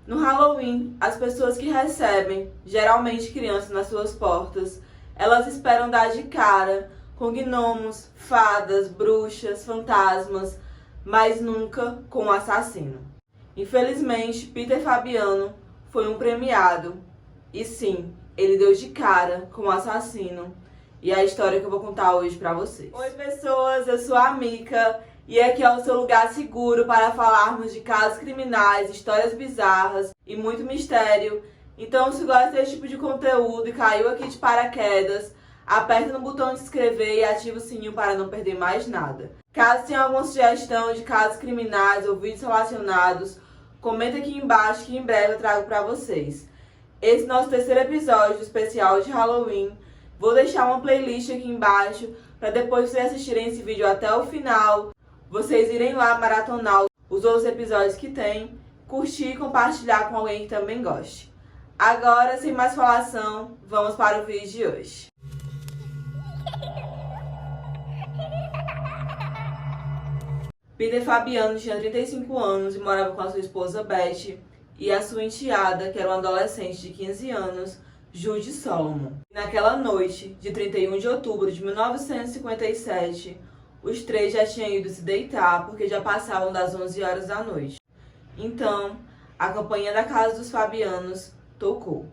No Halloween, as pessoas que recebem, geralmente crianças nas suas portas, elas esperam dar de cara com gnomos, fadas, bruxas, fantasmas, mas nunca com um assassino. Infelizmente, Peter Fabiano foi um premiado. E sim, ele deu de cara com um assassino. E é a história que eu vou contar hoje pra vocês. Oi pessoas, eu sou a Mika. E aqui é o seu lugar seguro para falarmos de casos criminais, histórias bizarras e muito mistério. Então, se gosta desse tipo de conteúdo e caiu aqui de paraquedas, aperta no botão de se inscrever e ativa o sininho para não perder mais nada. Caso tenha alguma sugestão de casos criminais ou vídeos relacionados, comenta aqui embaixo que em breve eu trago para vocês. Esse é o nosso terceiro episódio do especial de Halloween. Vou deixar uma playlist aqui embaixo para depois vocês assistirem esse vídeo até o final, vocês irem lá maratonar os outros episódios que tem, curtir e compartilhar com alguém que também goste. Agora, sem mais falação, vamos para o vídeo de hoje. Peter Fabiano tinha 35 anos e morava com a sua esposa Beth e a sua enteada, que era uma adolescente de 15 anos, Judy Solomon. Naquela noite, de 31 de outubro de 1957, os três já tinham ido se deitar porque já passavam das 11 horas da noite. Então, a campainha da casa dos Fabianos tocou.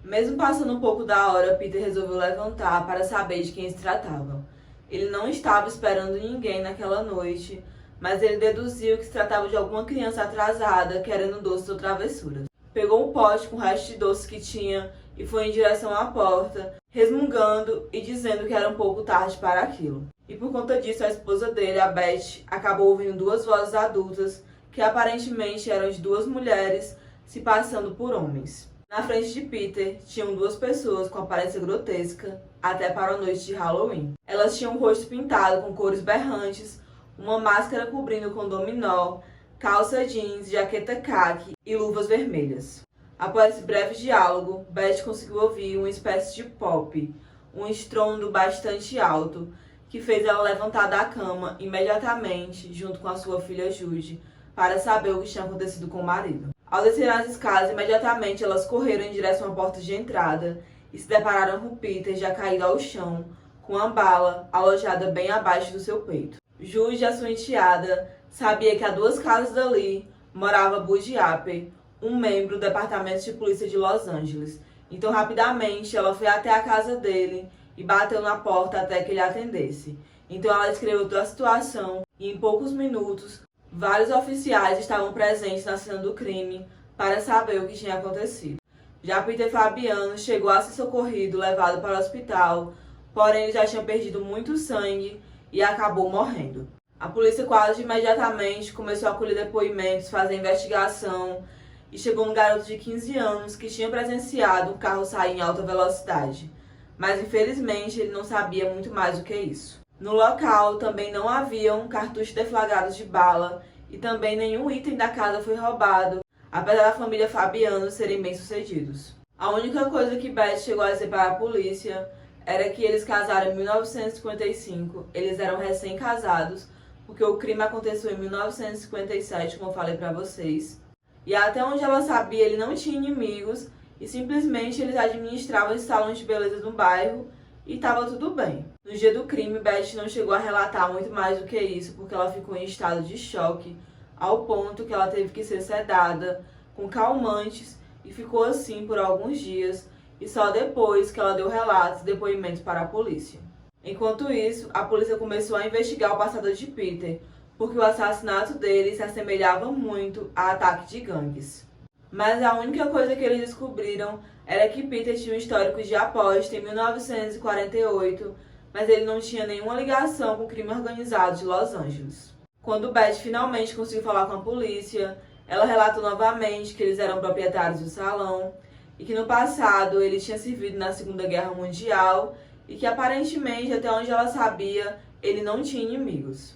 Mesmo passando um pouco da hora, Peter resolveu levantar para saber de quem se tratava. Ele não estava esperando ninguém naquela noite, mas ele deduziu que se tratava de alguma criança atrasada querendo doces ou travessuras. Pegou um pote com o resto de doces que tinha e foi em direção à porta, resmungando e dizendo que era um pouco tarde para aquilo. E por conta disso, a esposa dele, a Beth, acabou ouvindo duas vozes adultas que aparentemente eram de duas mulheres se passando por homens. Na frente de Peter, tinham duas pessoas com aparência grotesca até para a noite de Halloween. Elas tinham o rosto pintado com cores berrantes, uma máscara cobrindo com dominó, calça jeans, jaqueta caqui e luvas vermelhas. Após esse breve diálogo, Beth conseguiu ouvir uma espécie de pop, um estrondo bastante alto, que fez ela levantar da cama imediatamente, junto com a sua filha Judy, para saber o que tinha acontecido com o marido. Ao descer as escadas, imediatamente elas correram em direção à porta de entrada e se depararam com Peter já caído ao chão, com uma bala alojada bem abaixo do seu peito. Judy, a sua enteada, sabia que a 2 casas dali morava Bud Apple, um membro do Departamento de Polícia de Los Angeles. Então, rapidamente, ela foi até a casa dele e bateu na porta até que ele atendesse. Então, ela descreveu toda a situação e, em poucos minutos, vários oficiais estavam presentes na cena do crime para saber o que tinha acontecido. Já Peter Fabiano chegou a ser socorrido, levado para o hospital, porém ele já tinha perdido muito sangue e acabou morrendo. A polícia quase imediatamente começou a colher depoimentos, fazer investigação e chegou um garoto de 15 anos que tinha presenciado um carro sair em alta velocidade. Mas infelizmente ele não sabia muito mais do que isso. No local também não haviam cartuchos deflagrados de bala e também nenhum item da casa foi roubado, apesar da família Fabiano serem bem-sucedidos. A única coisa que Beth chegou a dizer para a polícia era que eles casaram em 1955, eles eram recém-casados, porque o crime aconteceu em 1957, como eu falei para vocês. E até onde ela sabia, ele não tinha inimigos e simplesmente eles administravam os salões de beleza no bairro e estava tudo bem. No dia do crime, Beth não chegou a relatar muito mais do que isso, porque ela ficou em estado de choque, ao ponto que ela teve que ser sedada com calmantes e ficou assim por alguns dias, e só depois que ela deu relatos e depoimentos para a polícia. Enquanto isso, a polícia começou a investigar o passado de Peter, porque o assassinato dele se assemelhava muito a ataque de gangues. Mas a única coisa que eles descobriram era que Peter tinha um histórico de aposta em 1948, mas ele não tinha nenhuma ligação com o crime organizado de Los Angeles. Quando Beth finalmente conseguiu falar com a polícia, ela relatou novamente que eles eram proprietários do salão e que no passado ele tinha servido na Segunda Guerra Mundial e que aparentemente, até onde ela sabia, ele não tinha inimigos.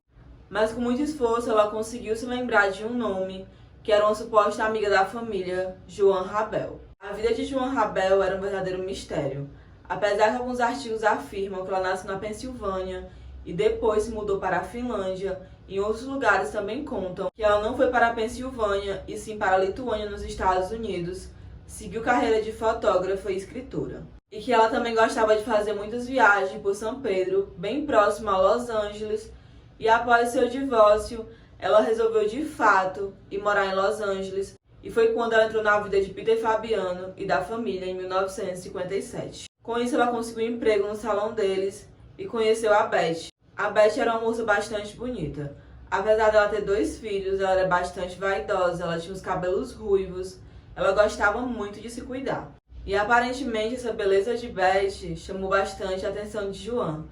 Mas com muito esforço ela conseguiu se lembrar de um nome, que era uma suposta amiga da família, Joan Rabel. A vida de Joan Rabel era um verdadeiro mistério, apesar que alguns artigos afirmam que ela nasceu na Pensilvânia e depois se mudou para a Finlândia Em outros lugares também contam que ela não foi para a Pensilvânia, e sim para a Lituânia, nos Estados Unidos, seguiu carreira de fotógrafa e escritora. E que ela também gostava de fazer muitas viagens por São Pedro, bem próximo a Los Angeles, e após seu divórcio, ela resolveu de fato ir morar em Los Angeles, e foi quando ela entrou na vida de Peter Fabiano e da família em 1957. Com isso, ela conseguiu um emprego no salão deles e conheceu a Beth. A Beth era uma moça bastante bonita. Apesar dela ter 2 filhos, ela era bastante vaidosa, ela tinha os cabelos ruivos, ela gostava muito de se cuidar. E aparentemente essa beleza de Beth chamou bastante a atenção de Joan,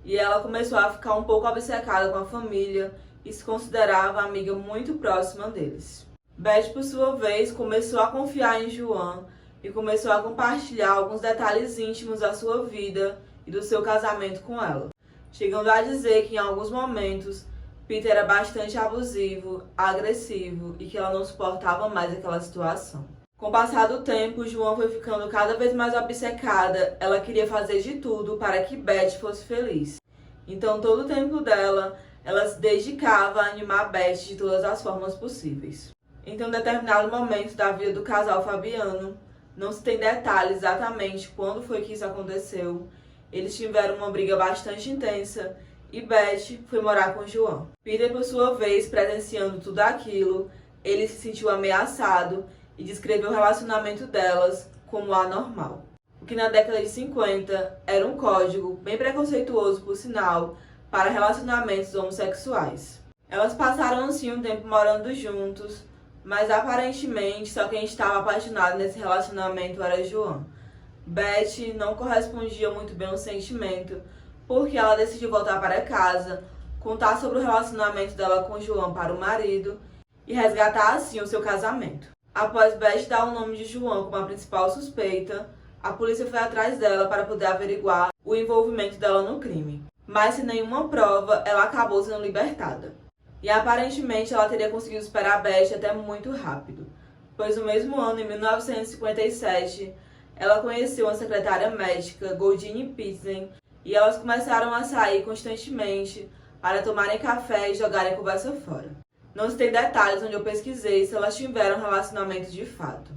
e ela começou a ficar um pouco obcecada com a família e se considerava amiga muito próxima deles. Beth, por sua vez, começou a confiar em Joan e começou a compartilhar alguns detalhes íntimos da sua vida e do seu casamento com ela, chegando a dizer que em alguns momentos Peter era bastante abusivo, agressivo e que ela não suportava mais aquela situação. Com o passar do tempo, Joan foi ficando cada vez mais obcecada, ela queria fazer de tudo para que Beth fosse feliz. Então todo o tempo dela, ela se dedicava a animar Beth de todas as formas possíveis. Então, em determinado momento da vida do casal Fabiano, não se tem detalhes exatamente quando foi que isso aconteceu, eles tiveram uma briga bastante intensa e Beth foi morar com Joan. Peter, por sua vez, presenciando tudo aquilo, ele se sentiu ameaçado e descreveu o relacionamento delas como anormal. O que na década de 50 era um código, bem preconceituoso por sinal, para relacionamentos homossexuais. Elas passaram assim um tempo morando juntos, mas aparentemente só quem estava apaixonado nesse relacionamento era Joan. Beth não correspondia muito bem ao sentimento, porque ela decidiu voltar para casa, contar sobre o relacionamento dela com Joan para o marido e resgatar assim o seu casamento. Após Beth dar o nome de Joan como a principal suspeita, a polícia foi atrás dela para poder averiguar o envolvimento dela no crime. Mas sem nenhuma prova, ela acabou sendo libertada. E aparentemente ela teria conseguido superar Beth até muito rápido, pois no mesmo ano, em 1957, ela conheceu uma secretária médica, Goldine Pitzen, e elas começaram a sair constantemente para tomarem café e jogarem a conversa fora. Não se tem detalhes onde eu pesquisei se elas tiveram um relacionamento de fato.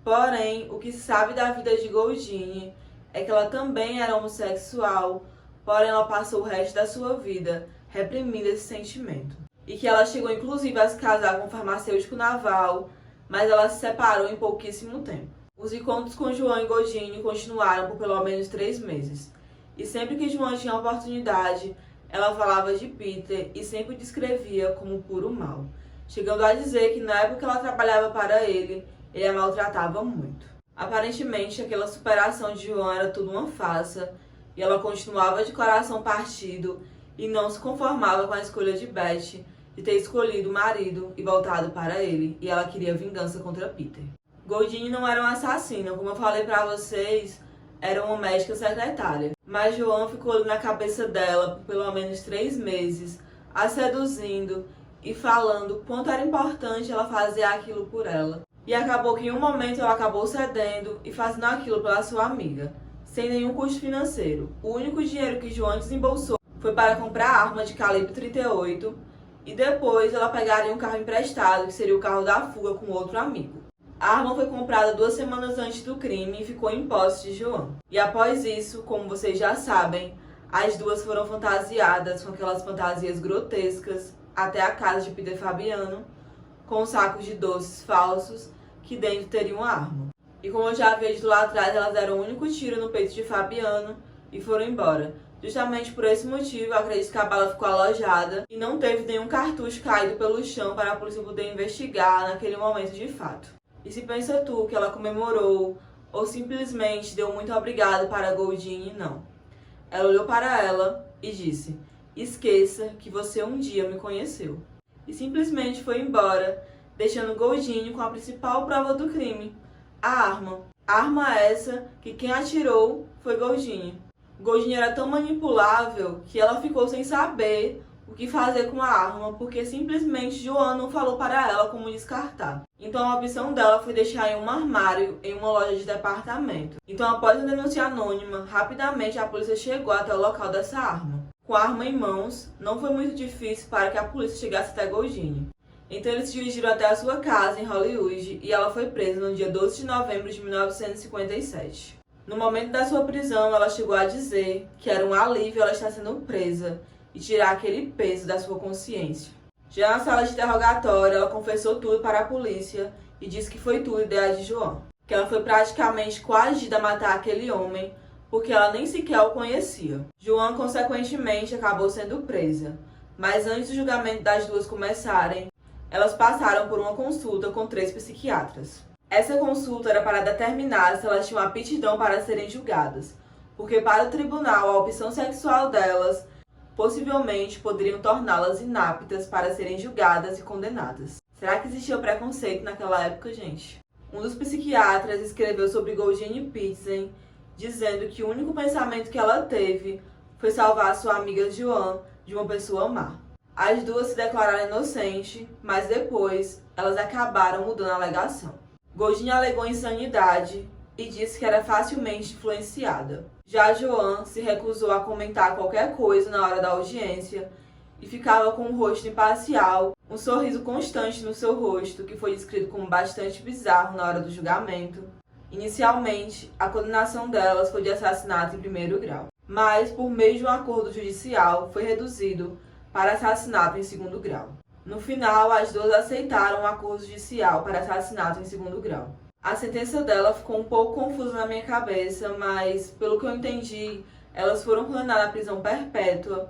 Porém, o que se sabe da vida de Goldine é que ela também era homossexual, porém ela passou o resto da sua vida reprimindo esse sentimento. E que ela chegou inclusive a se casar com um farmacêutico naval, mas ela se separou em pouquíssimo tempo. Os encontros com Joan e Goldine continuaram por pelo menos 3 meses. E sempre que Joan tinha oportunidade, ela falava de Peter e sempre o descrevia como puro mal, chegando a dizer que na época que ela trabalhava para ele a maltratava muito. Aparentemente, aquela superação de Joan era tudo uma farsa, e ela continuava de coração partido e não se conformava com a escolha de Beth de ter escolhido o marido e voltado para ele, e ela queria vingança contra Peter. Goldine não era uma assassina, como eu falei para vocês, era uma médica secretária. Mas Joan ficou ali na cabeça dela por pelo menos 3 meses, a seduzindo e falando quanto era importante ela fazer aquilo por ela. E acabou que em um momento ela acabou cedendo e fazendo aquilo pela sua amiga, sem nenhum custo financeiro. O único dinheiro que Joan desembolsou foi para comprar a arma de calibre 38 e depois ela pegaria um carro emprestado, que seria o carro da fuga, com outro amigo. A arma foi comprada 2 semanas antes do crime e ficou em posse de Joan. E após isso, como vocês já sabem, as duas foram fantasiadas com aquelas fantasias grotescas até a casa de Peter Fabiano, com sacos de doces falsos que dentro teriam uma arma. E como eu já havia dito lá atrás, elas deram um único tiro no peito de Fabiano e foram embora. Justamente por esse motivo, eu acredito que a bala ficou alojada e não teve nenhum cartucho caído pelo chão para a polícia poder investigar naquele momento de fato. E se pensa tu que ela comemorou ou simplesmente deu muito obrigado para Goldine, não. Ela olhou para ela e disse: "Esqueça que você um dia me conheceu." E simplesmente foi embora, deixando Goldine com a principal prova do crime, a arma. Arma essa que quem atirou foi Goldine. Goldine era tão manipulável que ela ficou sem saber o que fazer com a arma, porque simplesmente Joan não falou para ela como descartar. Então a opção dela foi deixar em um armário em uma loja de departamento. Então, após uma denúncia anônima, rapidamente a polícia chegou até o local dessa arma. Com a arma em mãos, não foi muito difícil para que a polícia chegasse até Goldine. Então eles se dirigiram até a sua casa em Hollywood e ela foi presa no dia 12 de novembro de 1957. No momento da sua prisão, ela chegou a dizer que era um alívio ela estar sendo presa e tirar aquele peso da sua consciência. Já na sala de interrogatório, ela confessou tudo para a polícia e disse que foi tudo ideia de João, que ela foi praticamente coagida a matar aquele homem porque ela nem sequer o conhecia. João, consequentemente, acabou sendo presa, mas antes do julgamento das duas começarem, elas passaram por uma consulta com 3 psiquiatras. Essa consulta era para determinar se elas tinham aptidão para serem julgadas, porque para o tribunal a opção sexual delas possivelmente poderiam torná-las inaptas para serem julgadas e condenadas. Será que existia preconceito naquela época, gente? Um dos psiquiatras escreveu sobre Goldine Pitsden, dizendo que o único pensamento que ela teve foi salvar sua amiga Joan de uma pessoa má. As duas se declararam inocentes, mas depois elas acabaram mudando a alegação. Goldine alegou insanidade e disse que era facilmente influenciada. Já Joan se recusou a comentar qualquer coisa na hora da audiência e ficava com um rosto imparcial, um sorriso constante no seu rosto, que foi descrito como bastante bizarro na hora do julgamento. Inicialmente, a condenação delas foi de assassinato em primeiro grau, mas, por meio de um acordo judicial, foi reduzido para assassinato em segundo grau. No final, as duas aceitaram um acordo judicial para assassinato em segundo grau. A sentença dela ficou um pouco confusa na minha cabeça, mas, pelo que eu entendi, elas foram condenadas à prisão perpétua,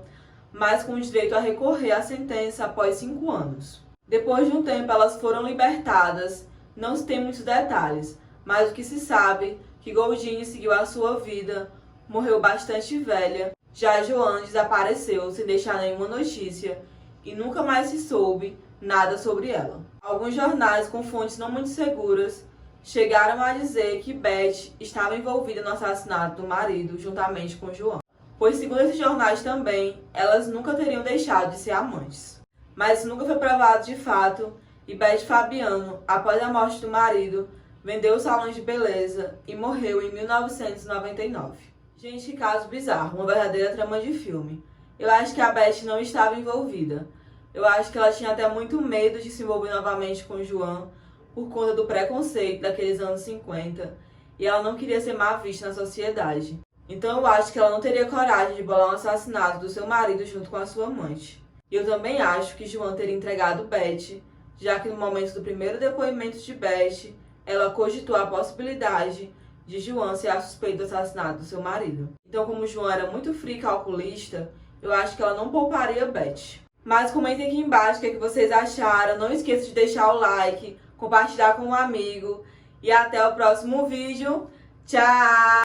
mas com o direito a recorrer à sentença após 5 anos. Depois de um tempo, elas foram libertadas. Não se tem muitos detalhes, mas o que se sabe é que Goldine seguiu a sua vida, morreu bastante velha. Já Joan desapareceu sem deixar nenhuma notícia e nunca mais se soube nada sobre ela. Alguns jornais com fontes não muito seguras chegaram a dizer que Beth estava envolvida no assassinato do marido juntamente com Joan, pois segundo esses jornais também, elas nunca teriam deixado de ser amantes. Mas nunca foi provado de fato e Beth Fabiano, após a morte do marido, vendeu os salões de beleza e morreu em 1999. Gente, que caso bizarro, uma verdadeira trama de filme. Eu acho que a Beth não estava envolvida. Eu acho que ela tinha até muito medo de se envolver novamente com Joan por conta do preconceito daqueles anos 50 e ela não queria ser má vista na sociedade. Então eu acho que ela não teria coragem de bolar um assassinato do seu marido junto com a sua amante. E eu também acho que Joan teria entregado Beth, já que no momento do primeiro depoimento de Beth, ela cogitou a possibilidade de Joan ser a suspeita do assassinato do seu marido. Então, como Joan era muito fria e calculista, eu acho que ela não pouparia Beth. Mas comentem aqui embaixo o que vocês acharam. Não esqueça de deixar o like, compartilhar com um amigo. E até o próximo vídeo. Tchau!